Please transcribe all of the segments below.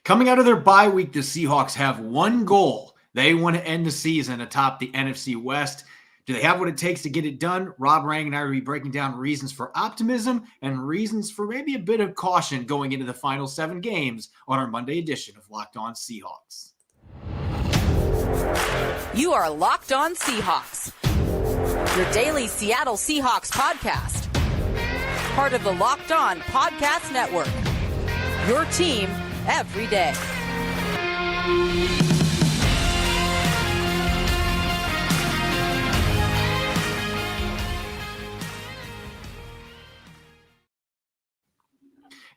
Coming out of their bye week, the Seahawks have one goal. They want to end the season atop the NFC West. Do they have what it takes to get it done? Rob Rang and I will be breaking down reasons for optimism and reasons for maybe a bit of caution going into the final 7 games on our Monday edition of Locked On Seahawks. You are Locked On Seahawks, your daily Seattle Seahawks podcast. Part of the Locked On Podcast Network, your team every day.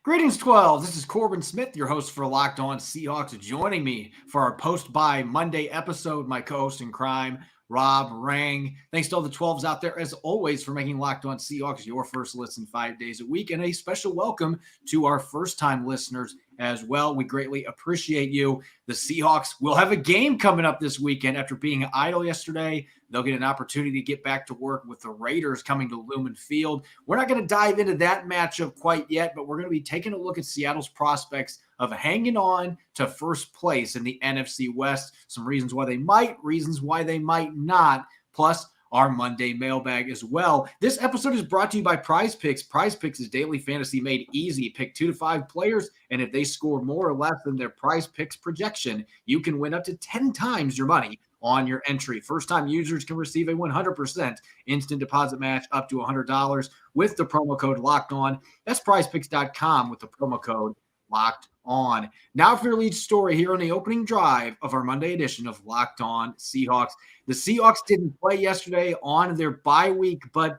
Greetings, 12. This is Corbin Smith, your host for Locked On Seahawks. Joining me for our post-bye Monday episode, my co-host in crime, Rob Rang. Thanks to all the 12s out there, as always, for making Locked On Seahawks your first listen 5 days a week. And a special welcome to our first-time listeners as well. We greatly appreciate you. The Seahawks will have a game coming up this weekend. After being idle yesterday, they'll get an opportunity to get back to work with the Raiders coming to Lumen Field. We're not going to dive into that matchup quite yet, but we're going to be taking a look at Seattle's prospects of hanging on to first place in the NFC West. Some reasons why they might, reasons why they might not, plus our Monday mailbag as well. This episode is brought to you by Prize Picks. Prize Picks is daily fantasy made easy. Pick 2 to 5 players, and if they score more or less than their Prize Picks projection, you can win up to 10 times your money on your entry. First-time users can receive a 100% instant deposit match up to $100 with the promo code Locked On. That's prizepicks.com with the promo code Locked On. Now for your lead story here on the opening drive of our Monday edition of Locked On Seahawks. The Seahawks didn't play yesterday on their bye week, but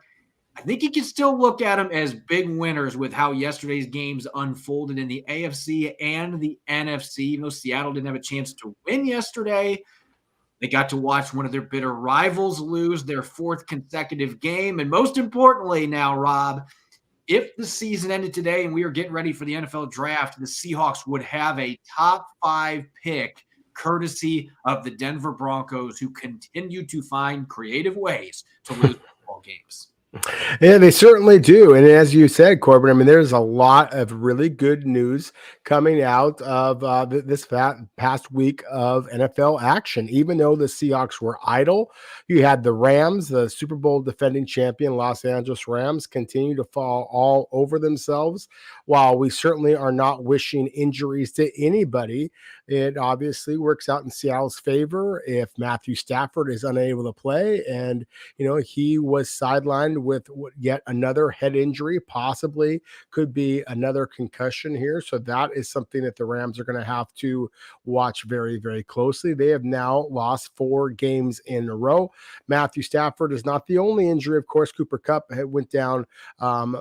I think you can still look at them as big winners with how yesterday's games unfolded in the AFC and the NFC. Even though Seattle didn't have a chance to win yesterday, they got to watch one of their bitter rivals lose their 4th consecutive game. And most importantly now, Rob, if the season ended today and we are getting ready for the NFL draft, the Seahawks would have a top 5 pick courtesy of the Denver Broncos, who continue to find creative ways to lose football games. Yeah, they certainly do. And as you said, Corbin, I mean, there's a lot of really good news coming out of this past week of NFL action. Even though the Seahawks were idle, you had the Rams, the Super Bowl defending champion Los Angeles Rams, continue to fall all over themselves. While we certainly are not wishing injuries to anybody, it obviously works out in Seattle's favor if Matthew Stafford is unable to play. And, you know, he was sidelined with yet another head injury, possibly could be another concussion here. So that is something that the Rams are going to have to watch very, very closely. They have now lost 4 games in a row. Matthew Stafford is not the only injury. Of course, Cooper Kupp went down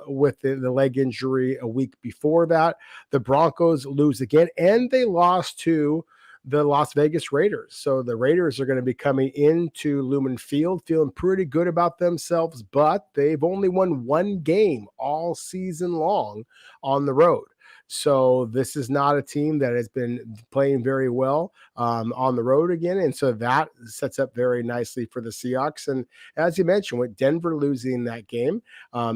with the leg injury a week before that. The Broncos lose again, and they lost to the Las Vegas Raiders. So the Raiders are going to be coming into Lumen Field feeling pretty good about themselves, but they've only won 1 game all season long on the road. So this is not a team that has been playing very well on the road again. And so that sets up very nicely for the Seahawks. And as you mentioned, with Denver losing that game,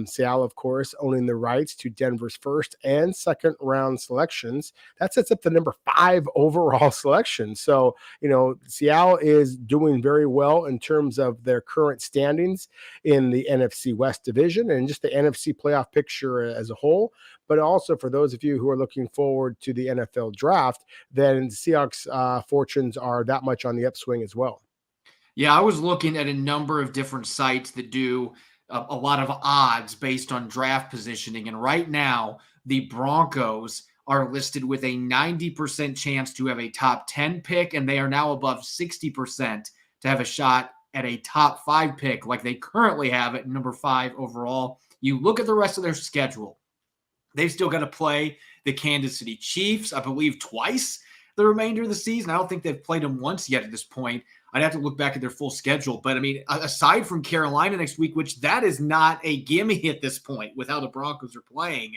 Seattle, of course, owning the rights to Denver's 1st and 2nd round selections, that sets up the number 5 overall selection. So, you know, Seattle is doing very well in terms of their current standings in the NFC West division and just the NFC playoff picture as a whole. But also for those of you who are looking forward to the NFL draft, then Seahawks fortunes are that much on the upswing as well. Yeah, I was looking at a number of different sites that do a lot of odds based on draft positioning. And right now, the Broncos are listed with a 90% chance to have a top 10 pick, and they are now above 60% to have a shot at a top 5 pick like they currently have at number 5 overall. You look at the rest of their schedule. They've still got to play the Kansas City Chiefs, I believe, twice the remainder of the season. I don't think they've played them once yet at this point. I'd have to look back at their full schedule. But, I mean, aside from Carolina next week, which that is not a gimme at this point with how the Broncos are playing,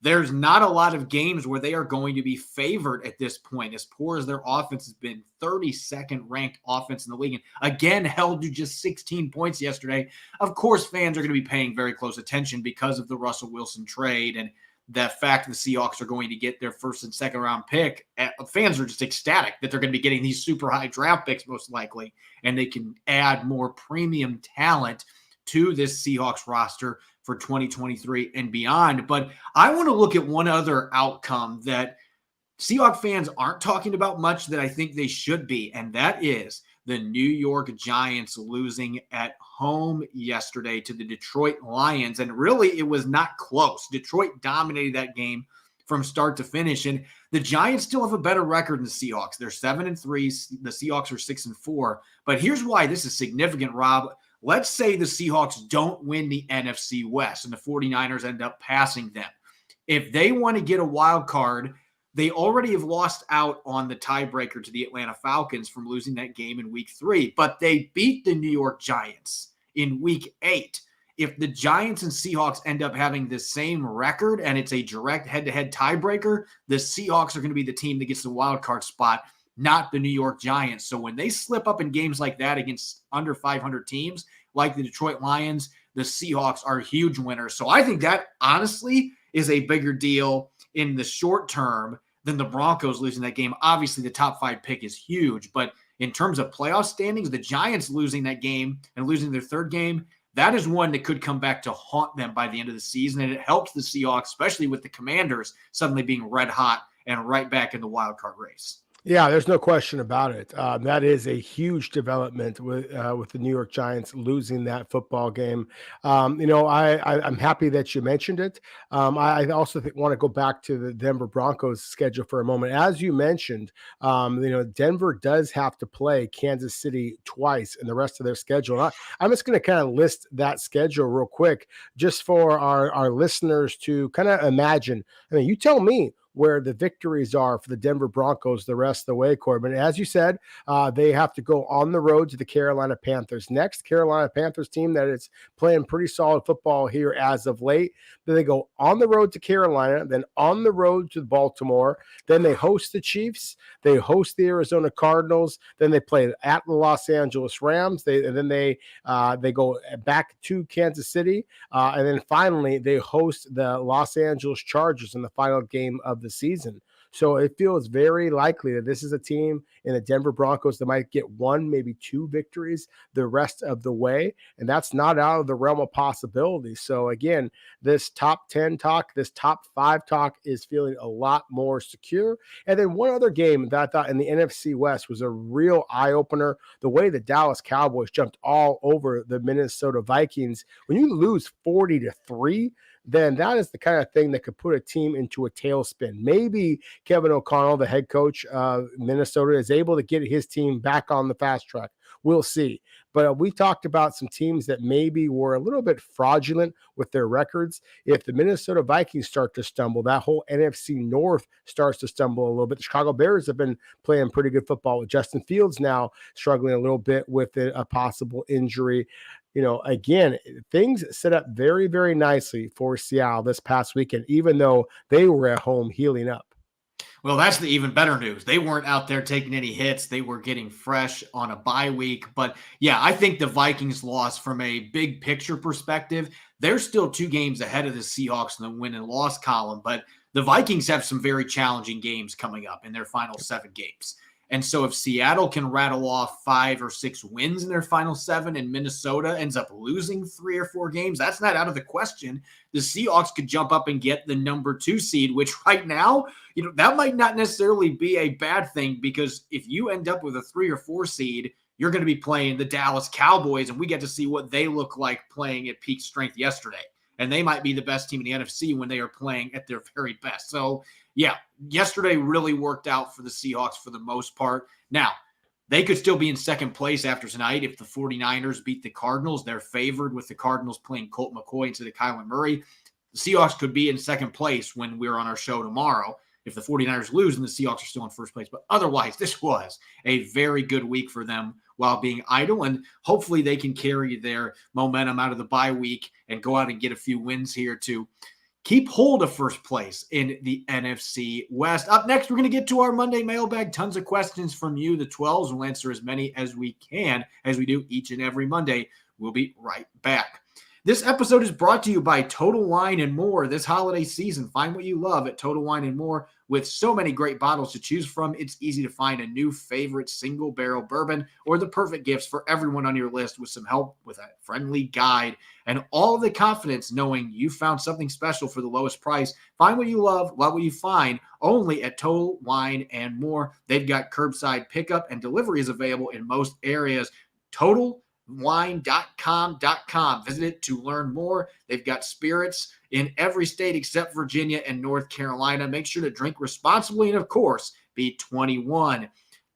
there's not a lot of games where they are going to be favored at this point. As poor as their offense has been, 32nd ranked offense in the league, and again held to just 16 points yesterday. Of course, fans are going to be paying very close attention because of the Russell Wilson trade and the fact the Seahawks are going to get their first and second round pick, fans are just ecstatic that they're going to be getting these super high draft picks most likely, and they can add more premium talent to this Seahawks roster for 2023 and beyond. But I want to look at one other outcome that Seahawks fans aren't talking about much that I think they should be, and that is the New York Giants losing at home yesterday to the Detroit Lions. And really, it was not close. Detroit dominated that game from start to finish. And the Giants still have a better record than the Seahawks. They're 7-3. The Seahawks are 6-4. But here's why this is significant, Rob. Let's say the Seahawks don't win the NFC West and the 49ers end up passing them. If they want to get a wild card, they already have lost out on the tiebreaker to the Atlanta Falcons from losing that game in week 3, but they beat the New York Giants in week 8. If the Giants and Seahawks end up having the same record and it's a direct head-to-head tiebreaker, the Seahawks are going to be the team that gets the wild card spot, not the New York Giants. So when they slip up in games like that against under 500 teams like the Detroit Lions, the Seahawks are huge winners. So I think that honestly is a bigger deal in the short term than the Broncos losing that game. Obviously, the top 5 pick is huge, but in terms of playoff standings, the Giants losing that game and losing their third game, that is one that could come back to haunt them by the end of the season. And it helps the Seahawks, especially with the Commanders suddenly being red hot and right back in the wild card race. Yeah, there's no question about it. That is a huge development with the New York Giants losing that football game. I'm happy that you mentioned it. I also want to go back to the Denver Broncos schedule for a moment. As you mentioned, Denver does have to play Kansas City twice in the rest of their schedule. I'm just going to kind of list that schedule real quick just for our listeners to kind of imagine. I mean, you tell me where the victories are for the Denver Broncos the rest of the way, Corbin. As you said, they have to go on the road to the Carolina Panthers. Next, Carolina Panthers team that is playing pretty solid football here as of late. Then they go on the road to Carolina, then on the road to Baltimore. Then they host the Chiefs. They host the Arizona Cardinals. Then they play at the Los Angeles Rams. Then they go back to Kansas City. And then finally, they host the Los Angeles Chargers in the final game of the season. So it feels very likely that this is a team in the Denver Broncos that might get 1, maybe 2 victories the rest of the way. And that's not out of the realm of possibility. So again, this top 10 talk, this top 5 talk is feeling a lot more secure. And then one other game that I thought in the NFC West was a real eye-opener, the way the Dallas Cowboys jumped all over the Minnesota Vikings. When you lose 40-3, then that is the kind of thing that could put a team into a tailspin. Maybe Kevin O'Connell, the head coach of Minnesota, is able to get his team back on the fast track. We'll see. But we talked about some teams that maybe were a little bit fraudulent with their records. If the Minnesota Vikings start to stumble, that whole NFC North starts to stumble a little bit. The Chicago Bears have been playing pretty good football with Justin Fields now struggling a little bit with a possible injury. Again, things set up very, very nicely for Seattle this past weekend, even though they were at home healing up. Well, that's the even better news. They weren't out there taking any hits. They were getting fresh on a bye week. But yeah, I think the Vikings lost from a big picture perspective. They're still 2 games ahead of the Seahawks in the win and loss column. But the Vikings have some very challenging games coming up in their final 7 games. And so if Seattle can rattle off 5 or 6 wins in their final 7 and Minnesota ends up losing 3 or 4 games, that's not out of the question. The Seahawks could jump up and get the number 2 seed, which right now, that might not necessarily be a bad thing, because if you end up with a 3 or 4 seed, you're going to be playing the Dallas Cowboys, and we get to see what they look like playing at peak strength yesterday. And they might be the best team in the NFC when they are playing at their very best. So, yeah, yesterday really worked out for the Seahawks for the most part. Now, they could still be in second place after tonight if the 49ers beat the Cardinals. They're favored with the Cardinals playing Colt McCoy instead of Kyler Murray. The Seahawks could be in second place when we're on our show tomorrow if the 49ers lose and the Seahawks are still in first place. But otherwise, this was a very good week for them while being idle, and hopefully they can carry their momentum out of the bye week and go out and get a few wins here to keep hold of first place in the NFC West. Up next, we're going to get to our Monday mailbag. Tons of questions from you, the 12s. We'll answer as many as we can, as we do each and every Monday. We'll be right back. This episode is brought to you by Total Wine and More. This holiday season, find what you love at Total Wine and More. With so many great bottles to choose from, it's easy to find a new favorite single barrel bourbon or the perfect gifts for everyone on your list with some help with a friendly guide and all the confidence knowing you found something special for the lowest price. Find what you love what you find only at Total Wine and More. They've got curbside pickup and delivery is available in most areas. TotalWine.com. Visit it to learn more. They've got spirits in every state except Virginia and North Carolina. Make sure to drink responsibly and, of course, be 21.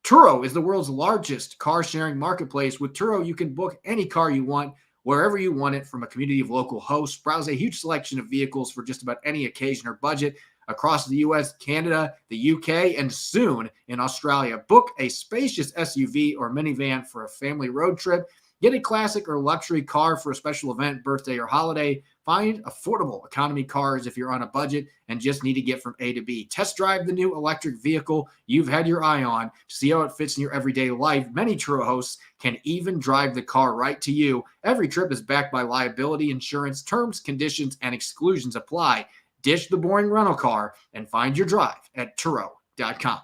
Turo is the world's largest car-sharing marketplace. With Turo, you can book any car you want, wherever you want it, from a community of local hosts. Browse a huge selection of vehicles for just about any occasion or budget across the U.S., Canada, the UK, and soon in Australia. Book a spacious SUV or minivan for a family road trip. Get a classic or luxury car for a special event, birthday, or holiday. Find affordable economy cars if you're on a budget and just need to get from A to B. Test drive the new electric vehicle you've had your eye on to see how it fits in your everyday life. Many Turo hosts can even drive the car right to you. Every trip is backed by liability insurance. Terms, conditions, and exclusions apply. Ditch the boring rental car and find your drive at Turo.com.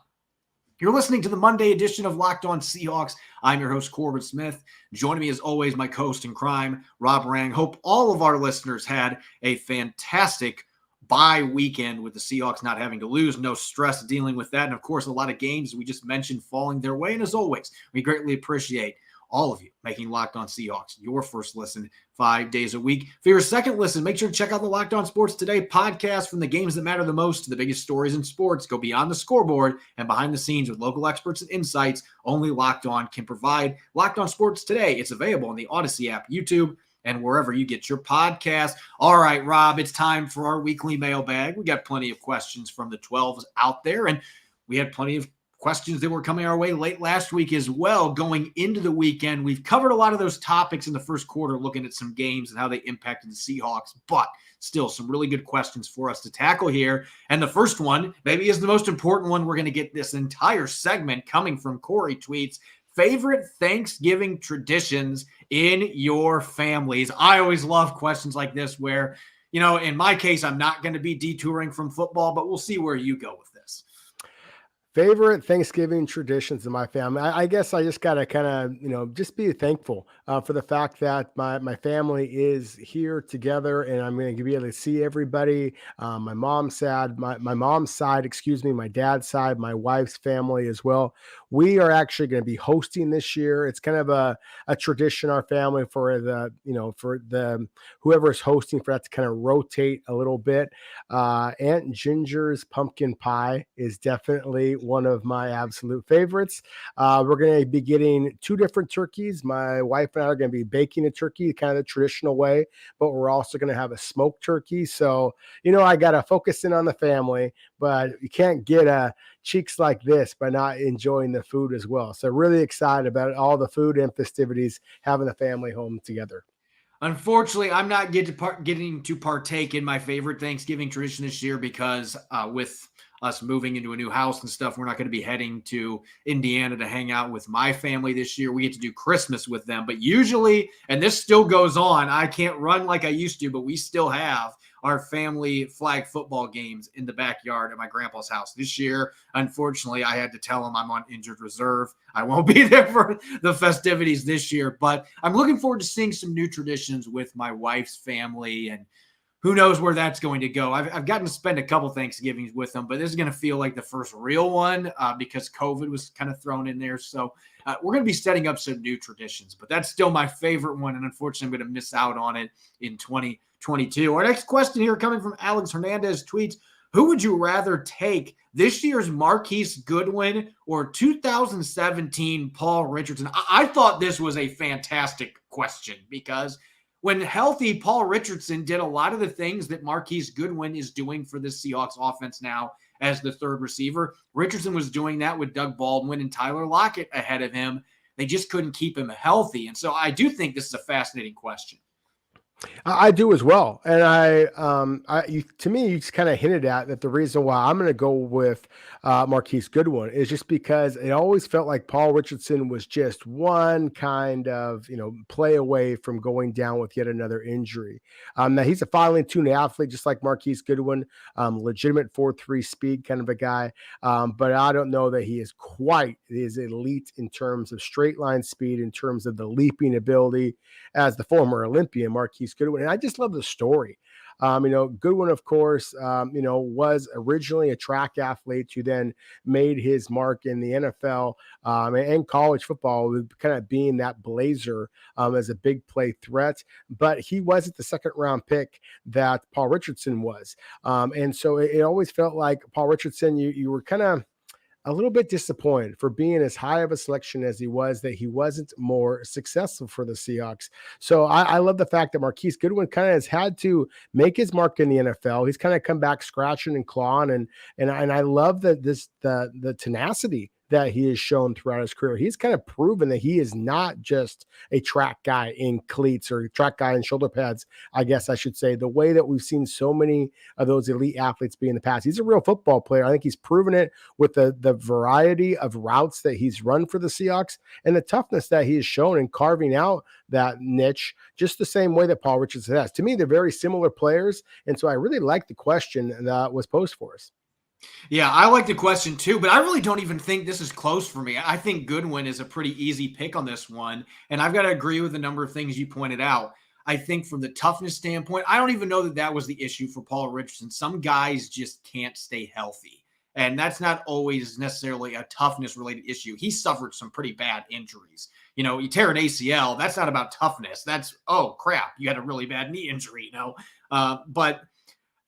You're listening to the Monday edition of Locked On Seahawks. I'm your host, Corbin Smith. Joining me as always, my co-host in crime, Rob Rang. Hope all of our listeners had a fantastic bye weekend with the Seahawks not having to lose. No stress dealing with that. And of course, a lot of games we just mentioned falling their way. And as always, we greatly appreciate all of you making Locked On Seahawks your first listen 5 days a week. For your second listen, make sure to check out the Locked On Sports Today podcast. From the games that matter the most to the biggest stories in sports, go beyond the scoreboard and behind the scenes with local experts and insights only Locked On can provide. Locked On Sports Today, it's available on the Odyssey app, YouTube, and wherever you get your podcast. All right, Rob, it's time for our weekly mailbag. We got plenty of questions from the 12s out there, and we had plenty of questions that were coming our way late last week as well. Going into the weekend, we've covered a lot of those topics in the first quarter, looking at some games and how they impacted the Seahawks, but still some really good questions for us to tackle here. And the first one maybe is the most important one. We're going to get this entire segment coming from Corey tweets. Favorite Thanksgiving traditions in your families? I always love questions like this where, you know, in my case, I'm not going to be detouring from football, but we'll see where you go with this. Favorite Thanksgiving traditions in my family. I guess I just got to kind of, just be thankful for the fact that my family is here together and I'm going to be able to see everybody. My mom's side, my dad's side, my wife's family as well. We are actually going to be hosting this year. It's kind of a tradition in our family for the whoever is hosting for that to kind of rotate a little bit. Aunt Ginger's pumpkin pie is definitely one of my absolute favorites. We're going to be getting 2 different turkeys. My wife and I are going to be baking a turkey kind of the traditional way, but we're also going to have a smoked turkey. So, I got to focus in on the family, but you can't get cheeks like this by not enjoying the food as well. So really excited about all the food and festivities, having the family home together. Unfortunately, I'm not getting to partake in my favorite Thanksgiving tradition this year because with us moving into a new house and stuff, we're not going to be heading to Indiana to hang out with my family this year. We get to do Christmas with them. But usually, and this still goes on, I can't run like I used to, but we still have our family flag football games in the backyard at my grandpa's house. This year, unfortunately, I had to tell him I'm on injured reserve. I won't be there for the festivities this year, but I'm looking forward to seeing some new traditions with my wife's family, and who knows where that's going to go. I've gotten to spend a couple Thanksgivings with them, but this is going to feel like the first real one because COVID was kind of thrown in there. So we're going to be setting up some new traditions, but that's still my favorite one. And unfortunately, I'm going to miss out on it in 2022. Our next question here coming from Alex Hernandez tweets, who would you rather take, this year's Marquise Goodwin or 2017 Paul Richardson? I thought this was a fantastic question because when healthy, Paul Richardson did a lot of the things that Marquise Goodwin is doing for the Seahawks offense now as the third receiver. Richardson was doing that with Doug Baldwin and Tyler Lockett ahead of him. They just couldn't keep him healthy. And so I do think this is a fascinating question. I do as well, and to me, you just kind of hinted at that. The reason why I'm going to go with Marquise Goodwin is just because it always felt like Paul Richardson was just one kind of play away from going down with yet another injury. Now he's a finely tuned athlete, just like Marquise Goodwin, legitimate 4.3 speed kind of a guy, but I don't know that he is quite as elite in terms of straight line speed, in terms of the leaping ability as the former Olympian Marquise Goodwin. And I just love the story. Goodwin, of course, was originally a track athlete who then made his mark in the NFL and college football, with kind of being that blazer as a big play threat. But he wasn't the second round pick that Paul Richardson was. And so it always felt like Paul Richardson, you were kind of a little bit disappointed for being as high of a selection as he was, that he wasn't more successful for the Seahawks. So I love the fact that Marquise Goodwin kind of has had to make his mark in the NFL. He's kind of come back scratching and clawing, and I love that the tenacity that he has shown throughout his career. He's kind of proven that he is not just a track guy in cleats or a track guy in shoulder pads, I guess I should say, the way that we've seen so many of those elite athletes be in the past. He's a real football player. I think he's proven it with the variety of routes that he's run for the Seahawks and the toughness that he has shown in carving out that niche, just the same way that Paul Richardson has. To me, they're very similar players, and so I really like the question that was posed for us. Yeah, I like the question too, but I really don't even think this is close for me. I think Goodwin is a pretty easy pick on this one, and I've got to agree with a number of things you pointed out. I think from the toughness standpoint, I don't even know that was the issue for Paul Richardson. Some guys just can't stay healthy, and that's not always necessarily a toughness-related issue. He suffered some pretty bad injuries. You tear an ACL, that's not about toughness. That's, oh, crap, you had a really bad knee injury, But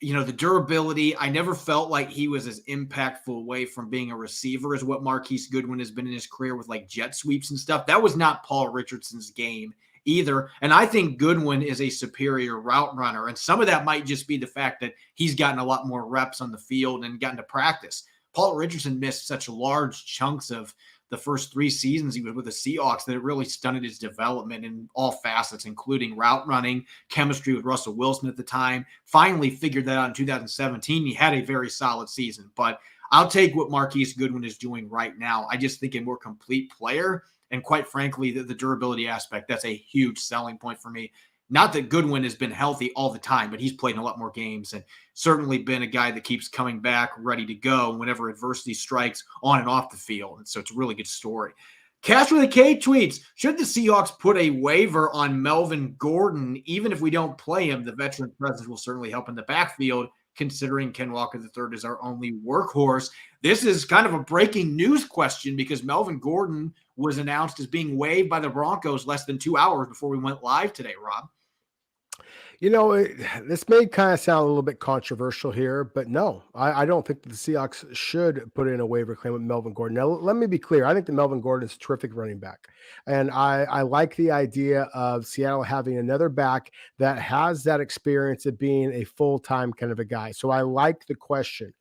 the durability, I never felt like he was as impactful away from being a receiver as what Marquise Goodwin has been in his career with like jet sweeps and stuff. That was not Paul Richardson's game either. And I think Goodwin is a superior route runner. And some of that might just be the fact that he's gotten a lot more reps on the field and gotten to practice. Paul Richardson missed such large chunks of the first 3 seasons he was with the Seahawks that it really stunted his development in all facets, including route running, chemistry with Russell Wilson at the time. Finally figured that out in 2017. He had a very solid season, but I'll take what Marquise Goodwin is doing right now. I just think a more complete player, and quite frankly, the durability aspect, that's a huge selling point for me. Not that Goodwin has been healthy all the time, but he's played in a lot more games and certainly been a guy that keeps coming back ready to go whenever adversity strikes on and off the field. And so it's a really good story. Cash with a K tweets, should the Seahawks put a waiver on Melvin Gordon? Even if we don't play him, the veteran presence will certainly help in the backfield, considering Ken Walker III is our only workhorse. This is kind of a breaking news question because Melvin Gordon was announced as being waived by the Broncos less than 2 hours before we went live today, Rob. This may kind of sound a little bit controversial here, but no, I don't think that the Seahawks should put in a waiver claim with Melvin Gordon. Now, let me be clear. I think that Melvin Gordon is a terrific running back. And I like the idea of Seattle having another back that has that experience of being a full-time kind of a guy. So I like the question.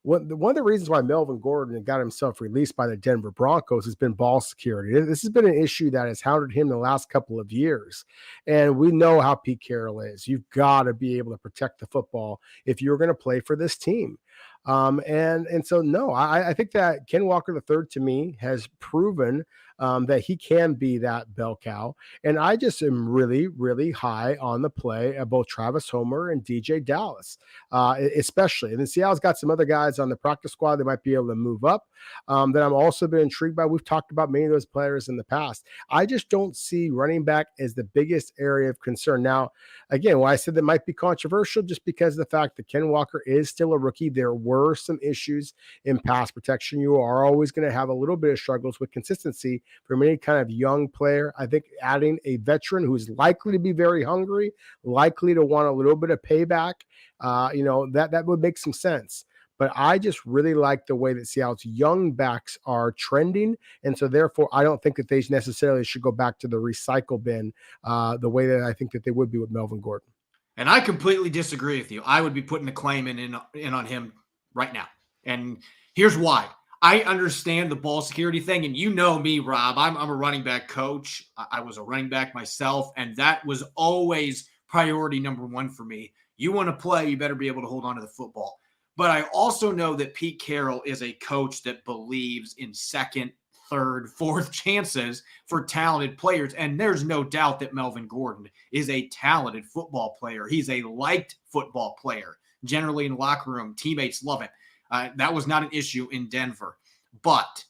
One of the reasons why Melvin Gordon got himself released by the Denver Broncos has been ball security. This has been an issue that has hounded him the last couple of years. And we know how Pete Carroll is. You've got to be able to protect the football if you're going to play for this team. And so, no, I think that Ken Walker III, to me, has proven that he can be that bell cow. And I just am really, really high on the play of both Travis Homer and DJ Dallas, especially. And then Seattle's got some other guys on the practice squad that might be able to move up that I'm also been intrigued by. We've talked about many of those players in the past. I just don't see running back as the biggest area of concern. Now, again, why I said that might be controversial just because of the fact that Ken Walker is still a rookie. There were some issues in pass protection. You are always going to have a little bit of struggles with consistency from any kind of young player. I think adding a veteran who's likely to be very hungry, likely to want a little bit of payback, that would make some sense. But I just really like the way that Seattle's young backs are trending. And so therefore, I don't think that they necessarily should go back to the recycle bin the way that I think that they would be with Melvin Gordon. And I completely disagree with you. I would be putting a claim in on him right now. And here's why. I understand the ball security thing. And you know me, Rob, I'm a running back coach. I was a running back myself. And that was always priority number one for me. You want to play, you better be able to hold on to the football. But I also know that Pete Carroll is a coach that believes in second, third, fourth chances for talented players. And there's no doubt that Melvin Gordon is a talented football player. He's a liked football player. Generally in the locker room, teammates love it. That was not an issue in Denver. But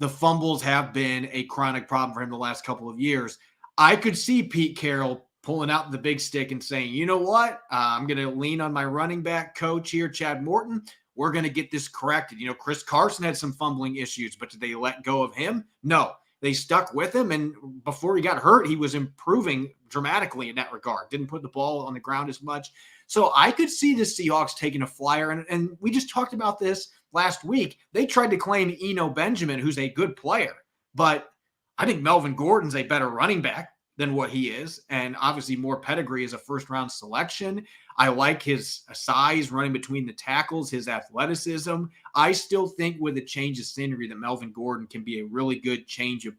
the fumbles have been a chronic problem for him the last couple of years. I could see Pete Carroll pulling out the big stick and saying, you know what? I'm going to lean on my running back coach here, Chad Morton. We're going to get this corrected. You know, Chris Carson had some fumbling issues, but did they let go of him? No, they stuck with him. And before he got hurt, he was improving dramatically in that regard. Didn't put the ball on the ground as much. So I could see the Seahawks taking a flyer. And we just talked about this last week. They tried to claim Eno Benjamin, who's a good player, but I think Melvin Gordon's a better running back than what he is, and obviously more pedigree as a first-round selection. I like his size running between the tackles, his athleticism. I still think with a change of scenery that Melvin Gordon can be a really good change of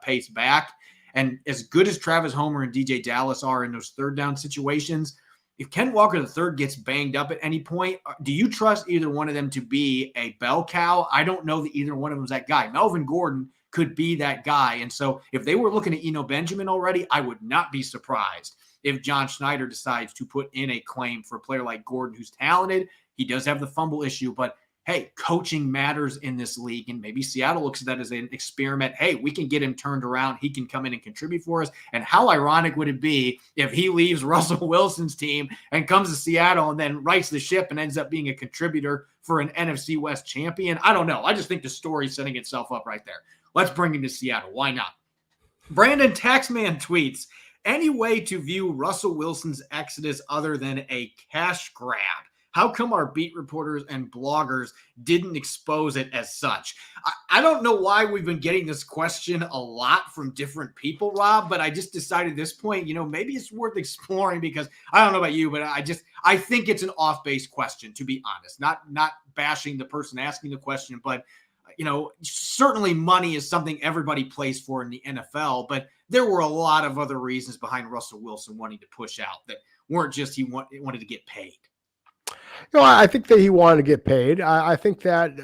pace back. And as good as Travis Homer and DJ Dallas are in those third down situations, if Ken Walker III gets banged up at any point, do you trust either one of them to be a bell cow? I don't know that either one of them is that guy. Melvin Gordon could be that guy. And so if they were looking at Eno Benjamin already, I would not be surprised if John Schneider decides to put in a claim for a player like Gordon, who's talented. He does have the fumble issue, but hey, coaching matters in this league. And maybe Seattle looks at that as an experiment. Hey, we can get him turned around. He can come in and contribute for us. And how ironic would it be if he leaves Russell Wilson's team and comes to Seattle and then rights the ship and ends up being a contributor for an NFC West champion? I don't know. I just think the story's setting itself up right there. Let's bring him to Seattle. Why not? Brandon Taxman tweets, any way to view Russell Wilson's exodus other than a cash grab? How come our beat reporters and bloggers didn't expose it as such? I don't know why we've been getting this question a lot from different people, Rob, but I just decided at this point, maybe it's worth exploring because I don't know about you, but I think it's an off-base question, to be honest. Not bashing the person asking the question, but certainly money is something everybody plays for in the NFL, but there were a lot of other reasons behind Russell Wilson wanting to push out that weren't just he wanted to get paid. I think that he wanted to get paid. I think that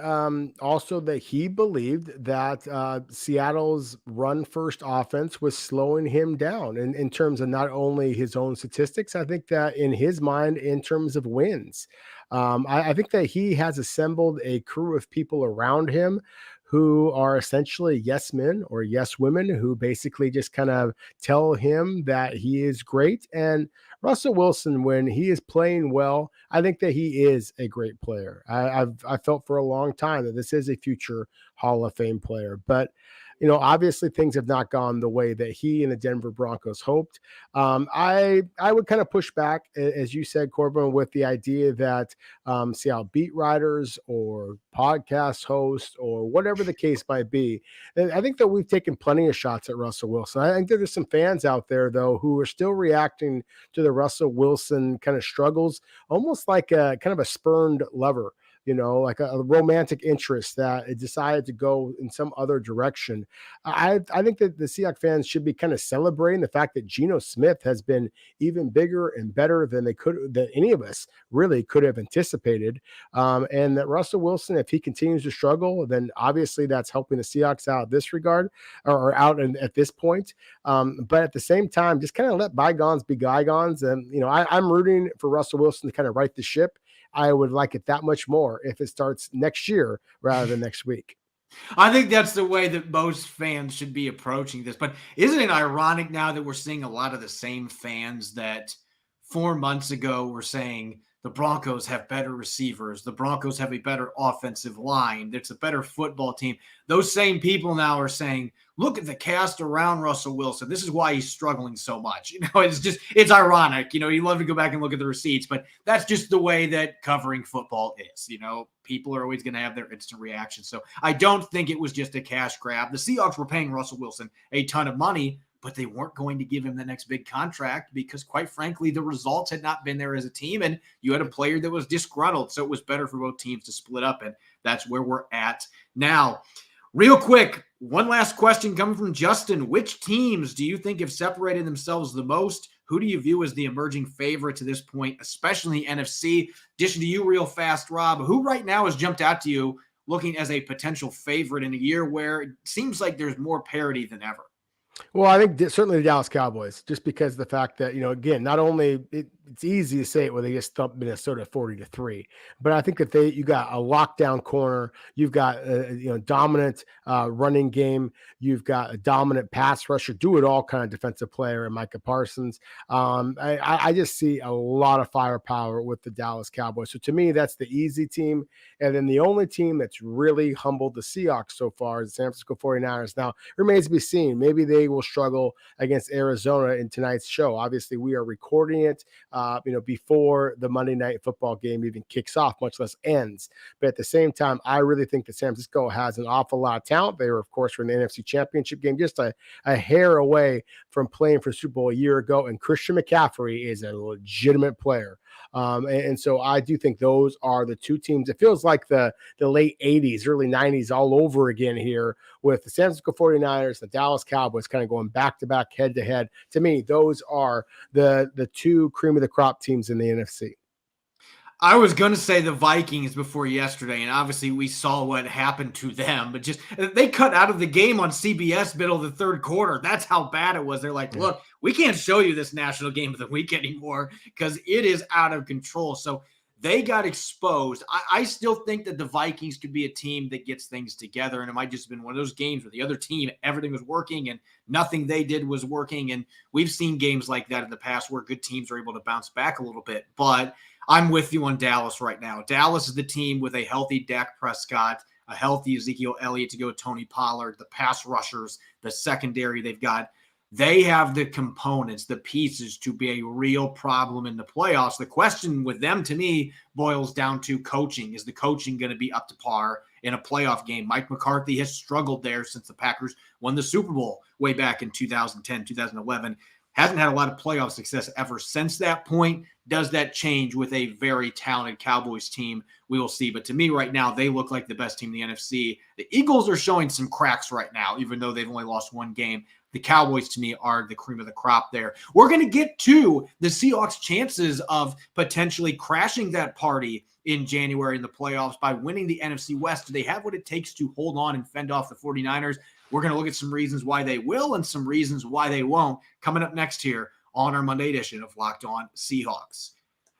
also that he believed that Seattle's run-first offense was slowing him down in terms of not only his own statistics. I think that in his mind, in terms of wins, I think that he has assembled a crew of people around him who are essentially yes men or yes women who basically just kind of tell him that he is great. And Russell Wilson, when he is playing well, I think that he is a great player. I felt for a long time that this is a future Hall of Fame player, but obviously things have not gone the way that he and the Denver Broncos hoped. I would kind of push back, as you said, Corbin, with the idea that Seattle beat writers or podcast hosts or whatever the case might be. And I think that we've taken plenty of shots at Russell Wilson. I think that there's some fans out there, though, who are still reacting to the Russell Wilson kind of struggles, almost like a kind of a spurned lover. Like a romantic interest that decided to go in some other direction. I think that the Seahawks fans should be kind of celebrating the fact that Geno Smith has been even bigger and better than any of us really could have anticipated. And that Russell Wilson, if he continues to struggle, then obviously that's helping the Seahawks out in this regard or out at this point. But at the same time, just kind of let bygones be bygones. And, I'm rooting for Russell Wilson to kind of right the ship. I would like it that much more if it starts next year rather than next week. I think that's the way that most fans should be approaching this. But isn't it ironic now that we're seeing a lot of the same fans that 4 months ago were saying the Broncos have better receivers, the Broncos have a better offensive line, it's a better football team. Those same people now are saying, look at the cast around Russell Wilson. This is why he's struggling so much. It's ironic. You love to go back and look at the receipts, but that's just the way that covering football is. People are always going to have their instant reaction. So I don't think it was just a cash grab. The Seahawks were paying Russell Wilson a ton of money, but they weren't going to give him the next big contract because, quite frankly, the results had not been there as a team, and you had a player that was disgruntled, so it was better for both teams to split up, and that's where we're at now. Real quick, one last question coming from Justin. Which teams do you think have separated themselves the most Who do you view as the emerging favorite to this point, especially in the NFC? Dishing to you real fast, Rob, who right now has jumped out to you looking as a potential favorite in a year where it seems like there's more parity than ever? Well, I think certainly the Dallas Cowboys, just because of the fact that, again, not only it's easy to say it when they just thumped Minnesota 40-3, but I think that you got a lockdown corner, you've got dominant running game, you've got a dominant pass rusher, do it all kind of defensive player in Micah Parsons. I just see a lot of firepower with the Dallas Cowboys. So to me, that's the easy team. And then the only team that's really humbled the Seahawks so far is the San Francisco 49ers. Now, it remains to be seen. Maybe they will struggle against Arizona in tonight's show. Obviously, we are recording it, before the Monday Night Football game even kicks off, much less ends. But at the same time, I really think that San Francisco has an awful lot of talent. They were, of course, in the NFC Championship game, just a hair away from playing for Super Bowl a year ago. And Christian McCaffrey is a legitimate player. And so I do think those are the two teams. It feels like the late 80s, early 90s all over again here with the San Francisco 49ers, the Dallas Cowboys kind of going back-to-back, head-to-head. To me, those are the two cream of the crop teams in the NFC. I was going to say the Vikings before yesterday, and obviously we saw what happened to them, but just they cut out of the game on CBS middle of the third quarter. That's how bad it was. They're like, look, we can't show you this national game of the week anymore because it is out of control. So they got exposed. I still think that the Vikings could be a team that gets things together, and it might just have been one of those games where the other team, everything was working and nothing they did was working. And we've seen games like that in the past where good teams are able to bounce back a little bit. But I'm with you on Dallas right now. Dallas is the team with a healthy Dak Prescott, a healthy Ezekiel Elliott to go with Tony Pollard, the pass rushers, the secondary they've got. They have the components, the pieces to be a real problem in the playoffs. The question with them, to me, boils down to coaching. Is the coaching going to be up to par in a playoff game? Mike McCarthy has struggled there since the Packers won the Super Bowl way back in 2010, 2011. Hasn't had a lot of playoff success ever since that point. Does that change with a very talented Cowboys team? We will see. But to me right now, they look like the best team in the NFC. The Eagles are showing some cracks right now, even though they've only lost one game. The Cowboys, to me, are the cream of the crop there. We're going to get to the Seahawks' chances of potentially crashing that party in January in the playoffs by winning the NFC West. Do they have what it takes to hold on and fend off the 49ers? We're going to look at some reasons why they will and some reasons why they won't coming up next here on our Monday edition of Locked On Seahawks.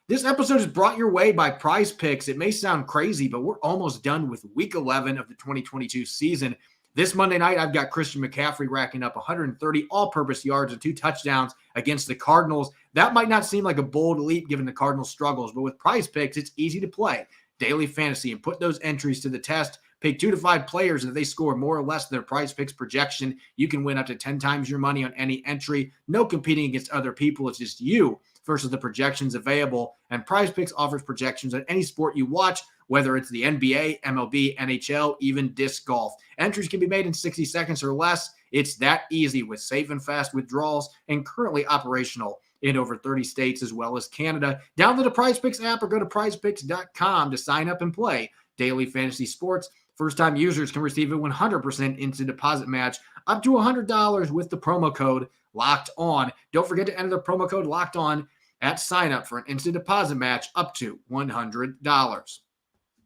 This episode is brought your way by Prize Picks. It may sound crazy, but we're almost done with Week 11 of the 2022 season. This Monday night, I've got Christian McCaffrey racking up 130 all-purpose yards and 2 touchdowns against the Cardinals. That might not seem like a bold leap given the Cardinals' struggles, but with Prize Picks, it's easy to play daily fantasy and put those entries to the test. Pick 2 to 5 players, and if they score more or less than their Prize Picks projection, you can win up to 10 times your money on any entry. No competing against other people. It's just you versus the projections available. And Prize Picks offers projections on any sport you watch, whether it's the NBA, MLB, NHL, even disc golf. Entries can be made in 60 seconds or less. It's that easy with safe and fast withdrawals and currently operational in over 30 states as well as Canada. Download the Prize Picks app or go to prizepicks.com to sign up and play daily fantasy sports. First-time users can receive a 100% instant deposit match up to $100 with the promo code Locked On. Don't forget to enter the promo code Locked On at sign up for an instant deposit match up to $100.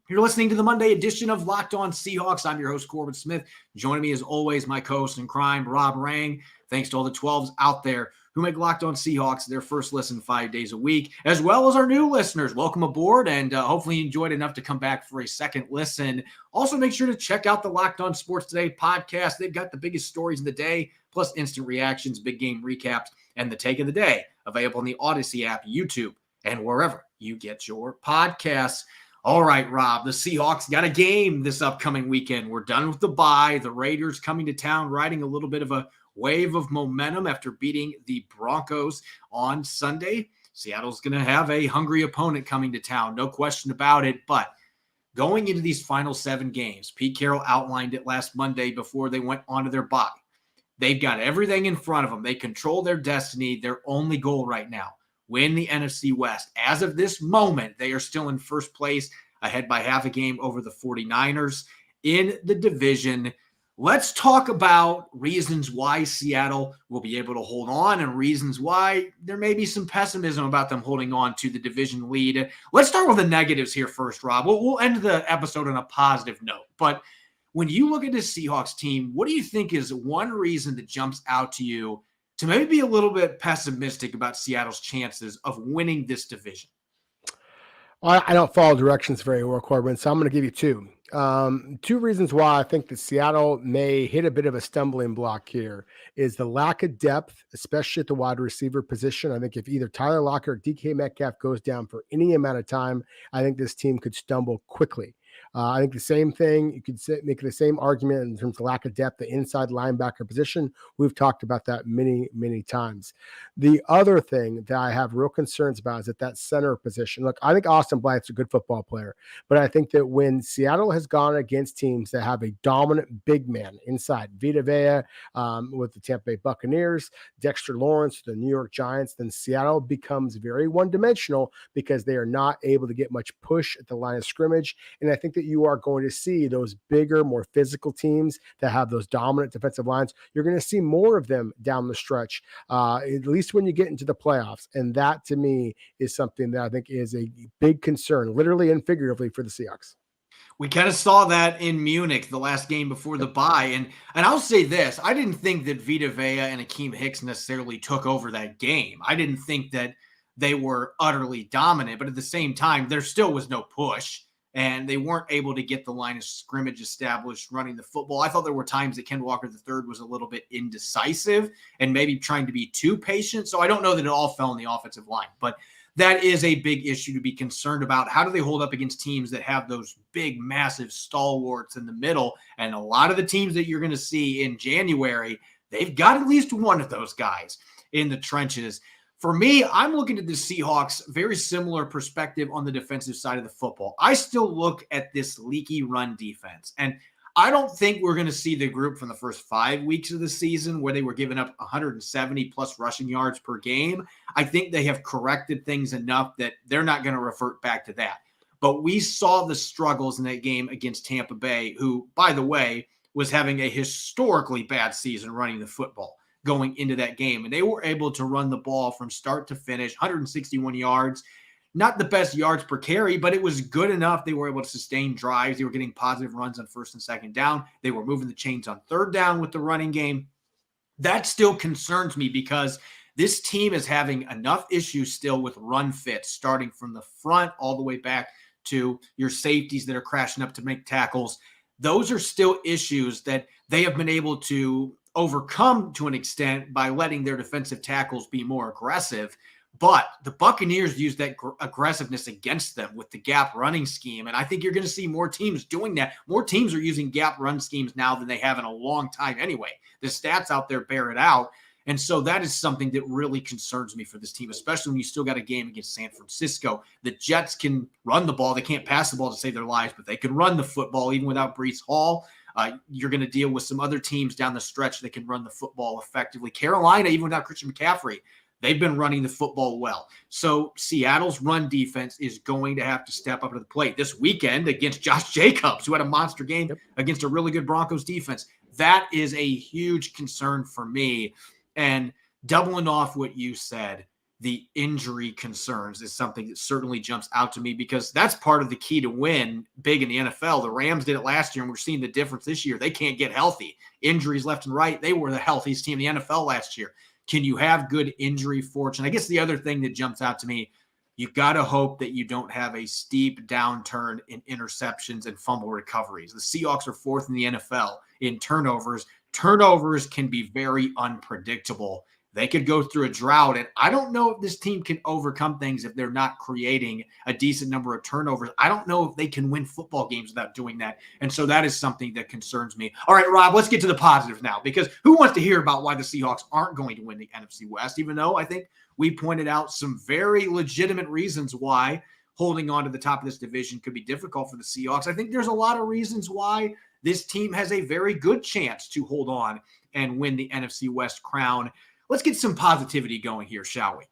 You're listening to the Monday edition of Locked On Seahawks. I'm your host, Corbin Smith. Joining me as always, my co-host in crime, Rob Rang. Thanks to all the 12s out there who make Locked On Seahawks their first listen 5 days a week, as well as our new listeners. Welcome aboard, and hopefully you enjoyed enough to come back for a second listen. Also, make sure to check out the Locked On Sports Today podcast. They've got the biggest stories of the day, plus instant reactions, big game recaps, and the take of the day, available in the Odyssey app, YouTube, and wherever you get your podcasts. All right, Rob, the Seahawks got a game this upcoming weekend. We're done with the bye. The Raiders coming to town, riding a little bit of a wave of momentum after beating the Broncos on Sunday. Seattle's going to have a hungry opponent coming to town, no question about it. But going into these final 7 games, Pete Carroll outlined it last Monday before they went onto their bye. They've got everything in front of them. They control their destiny. Their only goal right now, win the NFC West. As of this moment, they are still in first place, ahead by half a game over the 49ers in the division. Let's talk about reasons why Seattle will be able to hold on and reasons why there may be some pessimism about them holding on to the division lead. Let's start with the negatives here first, Rob. We'll end the episode on a positive note. But when you look at this Seahawks team, what do you think is one reason that jumps out to you to maybe be a little bit pessimistic about Seattle's chances of winning this division? I don't follow directions very well, Corbin, so I'm going to give you two. Two reasons why I think that Seattle may hit a bit of a stumbling block here is the lack of depth, especially at the wide receiver position. I think if either Tyler Lockett or DK Metcalf goes down for any amount of time, I think this team could stumble quickly. I think the same thing, you could make the same argument in terms of lack of depth, the inside linebacker position. We've talked about that many, many times. The other thing that I have real concerns about is at that center position. Look, I think Austin Blythe's a good football player, but I think that when Seattle has gone against teams that have a dominant big man inside, Vita Vea with the Tampa Bay Buccaneers, Dexter Lawrence, the New York Giants, then Seattle becomes very one-dimensional because they are not able to get much push at the line of scrimmage. And I think that you are going to see those bigger, more physical teams that have those dominant defensive lines. You're going to see more of them down the stretch, at least when you get into the playoffs. And that, to me, is something that I think is a big concern, literally and figuratively, for the Seahawks. We kind of saw that in Munich, the last game before the bye. And I'll say this, I didn't think that Vita Vea and Akeem Hicks necessarily took over that game. I didn't think that they were utterly dominant, but at the same time, there still was no push. And they weren't able to get the line of scrimmage established running the football. I thought there were times that Ken Walker III was a little bit indecisive and maybe trying to be too patient. So I don't know that it all fell in the offensive line, but that is a big issue to be concerned about. How do they hold up against teams that have those big, massive stalwarts in the middle? And a lot of the teams that you're going to see in January, they've got at least one of those guys in the trenches. For me, I'm looking at the Seahawks, very similar perspective on the defensive side of the football. I still look at this leaky run defense, and I don't think we're going to see the group from the first 5 weeks of the season where they were giving up 170 plus rushing yards per game. I think they have corrected things enough that they're not going to revert back to that. But we saw the struggles in that game against Tampa Bay, who, by the way, was having a historically bad season running the football going into that game. And they were able to run the ball from start to finish, 161 yards, not the best yards per carry, but it was good enough. They were able to sustain drives. They were getting positive runs on first and second down. They were moving the chains on third down with the running game. That still concerns me because this team is having enough issues still with run fits, starting from the front all the way back to your safeties that are crashing up to make tackles. Those are still issues that they have been able to overcome to an extent by letting their defensive tackles be more aggressive. But the Buccaneers used that aggressiveness against them with the gap running scheme. And I think you're going to see more teams doing that. More teams are using gap run schemes now than they have in a long time anyway. The stats out there bear it out. And so that is something that really concerns me for this team, especially when you still got a game against San Francisco. The Jets can run the ball. They can't pass the ball to save their lives, but they can run the football even without Breece Hall. You're going to deal with some other teams down the stretch that can run the football effectively. Carolina, even without Christian McCaffrey, they've been running the football well. So Seattle's run defense is going to have to step up to the plate this weekend against Josh Jacobs, who had a monster game against a really good Broncos defense. That is a huge concern for me. And doubling off what you said, the injury concerns is something that certainly jumps out to me because that's part of the key to win big in the NFL. The Rams did it last year, and we're seeing the difference this year. They can't get healthy. Injuries left and right. They were the healthiest team in the NFL last year. Can you have good injury fortune? I guess the other thing that jumps out to me, you've got to hope that you don't have a steep downturn in interceptions and fumble recoveries. The Seahawks are fourth in the NFL in turnovers. Turnovers can be very unpredictable. They could go through a drought, and I don't know if this team can overcome things if they're not creating a decent number of turnovers. I don't know if they can win football games without doing that, and so that is something that concerns me. All right, Rob, let's get to the positives now, because who wants to hear about why the Seahawks aren't going to win the NFC West, even though I think we pointed out some very legitimate reasons why holding on to the top of this division could be difficult for the Seahawks. I think there's a lot of reasons why this team has a very good chance to hold on and win the NFC West crown. Let's get some positivity going here, shall we?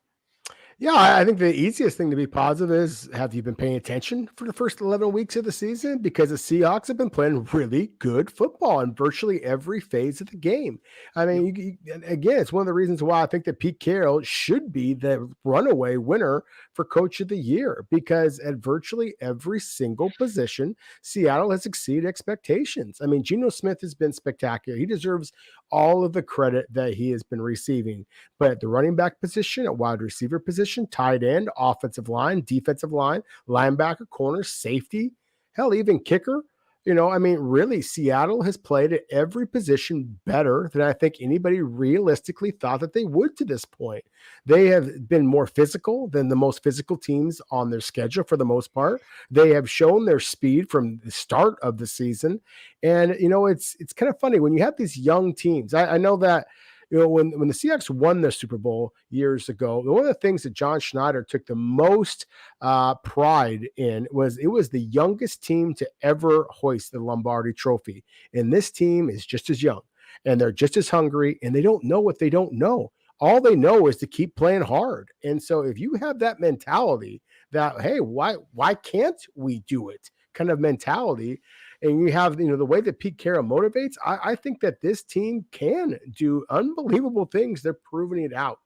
Yeah, I think the easiest thing to be positive is, have you been paying attention for the first 11 weeks of the season? Because the Seahawks have been playing really good football in virtually every phase of the game. I mean, again, it's one of the reasons why I think that Pete Carroll should be the runaway winner for Coach of the Year, because at virtually every single position, Seattle has exceeded expectations. I mean, Geno Smith has been spectacular. He deserves all of the credit that he has been receiving. But at the running back position, at wide receiver position, tight end, offensive line, defensive line, linebacker, corner, safety, hell, even kicker. I mean, really, Seattle has played at every position better than I think anybody realistically thought that they would to this point. They have been more physical than the most physical teams on their schedule for the most part. They have shown their speed from the start of the season. And, it's kind of funny when you have these young teams. I know that when the Seahawks won the Super Bowl years ago, one of the things that John Schneider took the most pride in was it was the youngest team to ever hoist the Lombardi Trophy. And this team is just as young, and they're just as hungry, and they don't know what they don't know. All they know is to keep playing hard. And so if you have that mentality that, hey, why can't we do it kind of mentality, and you have, the way that Pete Carroll motivates, I think that this team can do unbelievable things. They're proving it out.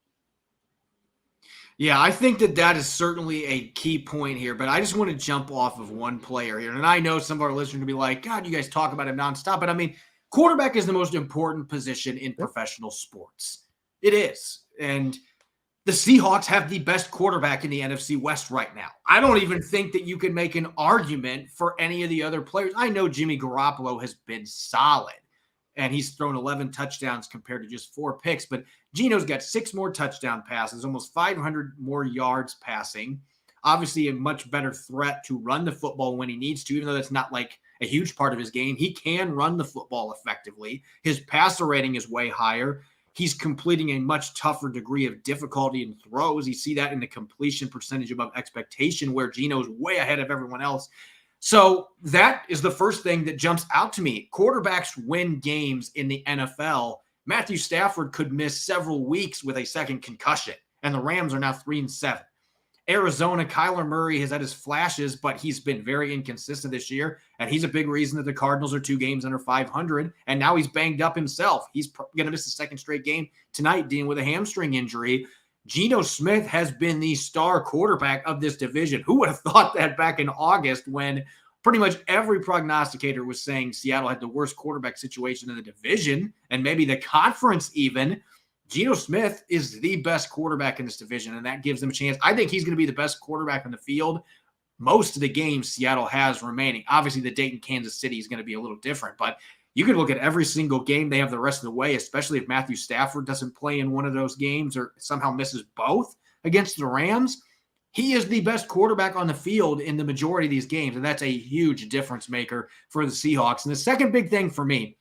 Yeah, I think that is certainly a key point here, but I just want to jump off of one player here. And I know some of our listeners will be like, God, you guys talk about him nonstop. But I mean, quarterback is the most important position in professional sports. It is. And the Seahawks have the best quarterback in the NFC West right now. I don't even think that you can make an argument for any of the other players. I know Jimmy Garoppolo has been solid, and he's thrown 11 touchdowns compared to just 4 picks. But Geno's got 6 more touchdown passes, almost 500 more yards passing. Obviously, a much better threat to run the football when he needs to, even though that's not like a huge part of his game. He can run the football effectively. His passer rating is way higher. He's completing a much tougher degree of difficulty in throws. You see that in the completion percentage above expectation, where Geno's way ahead of everyone else. So that is the first thing that jumps out to me. Quarterbacks win games in the NFL. Matthew Stafford could miss several weeks with a second concussion, and the Rams are now 3-7. Arizona, Kyler Murray has had his flashes, but he's been very inconsistent this year, and he's a big reason that the Cardinals are 2 games under 500, and now he's banged up himself. He's going to miss the second straight game tonight dealing with a hamstring injury. Geno Smith has been the star quarterback of this division. Who would have thought that back in August, when pretty much every prognosticator was saying Seattle had the worst quarterback situation in the division and maybe the conference even? Geno Smith is the best quarterback in this division, and that gives them a chance. I think he's going to be the best quarterback on the field most of the games Seattle has remaining. Obviously, the Dayton-Kansas City is going to be a little different, but you can look at every single game they have the rest of the way, especially if Matthew Stafford doesn't play in one of those games or somehow misses both against the Rams. He is the best quarterback on the field in the majority of these games, and that's a huge difference maker for the Seahawks. And the second big thing for me,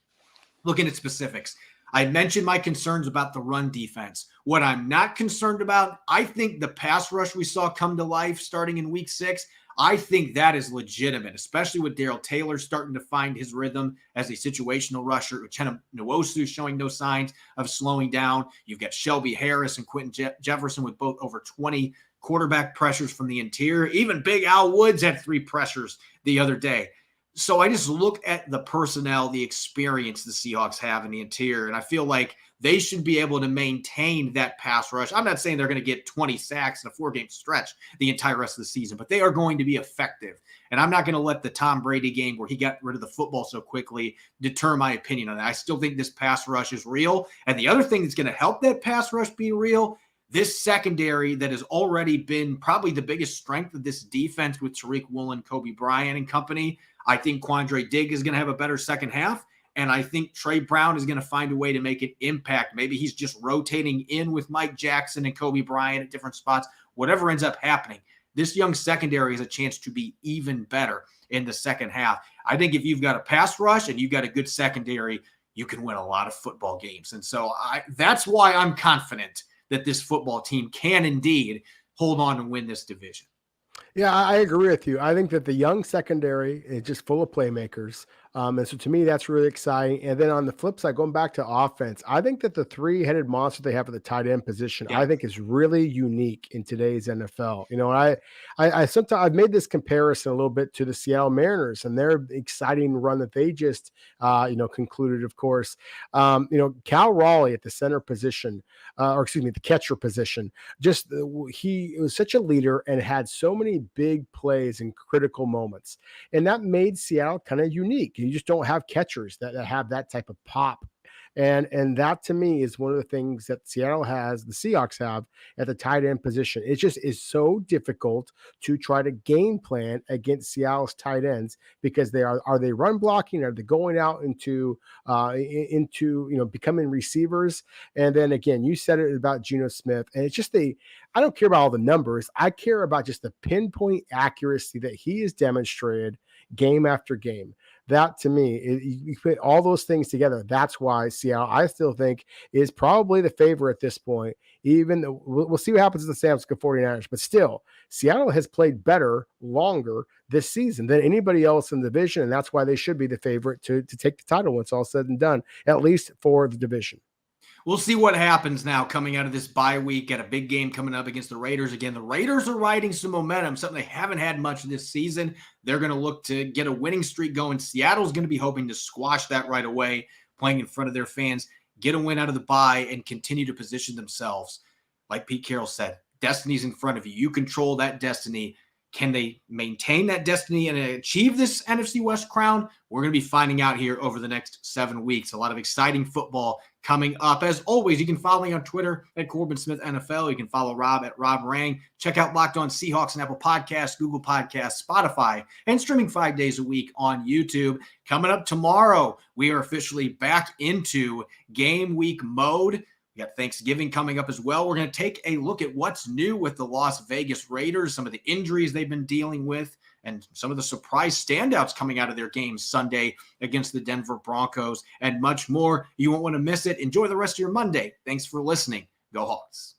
looking at specifics, I mentioned my concerns about the run defense. What I'm not concerned about, I think the pass rush we saw come to life starting in week 6, I think that is legitimate, especially with Darrell Taylor starting to find his rhythm as a situational rusher. Uchenna Nwosu showing no signs of slowing down. You've got Shelby Harris and Quentin Jefferson with both over 20 quarterback pressures from the interior. Even Big Al Woods had 3 pressures the other day. So I just look at the personnel, the experience the Seahawks have in the interior, and I feel like they should be able to maintain that pass rush. I'm not saying they're going to get 20 sacks in a 4-game stretch the entire rest of the season, but they are going to be effective. And I'm not going to let the Tom Brady game where he got rid of the football so quickly deter my opinion on that. I still think this pass rush is real. And the other thing that's going to help that pass rush be real, this secondary that has already been probably the biggest strength of this defense with Tariq Woolen, Kobe Bryant and company. I think Quandre Digg is going to have a better second half, and I think Trey Brown is going to find a way to make an impact. Maybe he's just rotating in with Mike Jackson and Kobe Bryant at different spots. Whatever ends up happening, this young secondary has a chance to be even better in the second half. I think if you've got a pass rush and you've got a good secondary, you can win a lot of football games. And so that's why I'm confident that this football team can indeed hold on and win this division. Yeah, I agree with you. I think that the young secondary is just full of playmakers. And so to me, that's really exciting. And then on the flip side, going back to offense, I think that the three-headed monster they have at the tight end position, I think is really unique in today's NFL. I sometimes I've made this comparison a little bit to the Seattle Mariners and their exciting run that they just concluded, of course. Cal Raleigh at the center position, the catcher position, he was such a leader and had so many big plays and critical moments. And that made Seattle kind of unique. You just don't have catchers that have that type of pop. And that to me is one of the things that the Seahawks have at the tight end position. It just is so difficult to try to game plan against Seattle's tight ends because are they run blocking? Are they going out into becoming receivers? And then again, you said it about Geno Smith, and it's just I don't care about all the numbers. I care about just the pinpoint accuracy that he has demonstrated game after game. That to me, you put all those things together. That's why Seattle, I still think, is probably the favorite at this point. Even though we'll see what happens to the San Francisco 49ers, but still, Seattle has played better longer this season than anybody else in the division, and that's why they should be the favorite to take the title when it's all said and done, at least for the division. We'll see what happens now coming out of this bye week. Got a big game coming up against the Raiders again. The Raiders are riding some momentum, something they haven't had much this season. They're going to look to get a winning streak going. Seattle's going to be hoping to squash that right away, playing in front of their fans, get a win out of the bye, and continue to position themselves. Like Pete Carroll said, destiny's in front of you. You control that destiny. Can they maintain that destiny and achieve this NFC West crown? We're going to be finding out here over the next 7 weeks. A lot of exciting football coming up. As always, you can follow me on Twitter at Corbin Smith NFL. You can follow Rob at Rob Rang. Check out Locked On Seahawks on Apple Podcasts, Google Podcasts, Spotify, and streaming 5 days a week on YouTube. Coming up tomorrow, we are officially back into game week mode. We got Thanksgiving coming up as well. We're going to take a look at what's new with the Las Vegas Raiders, some of the injuries they've been dealing with, and some of the surprise standouts coming out of their game Sunday against the Denver Broncos, and much more. You won't want to miss it. Enjoy the rest of your Monday. Thanks for listening. Go Hawks.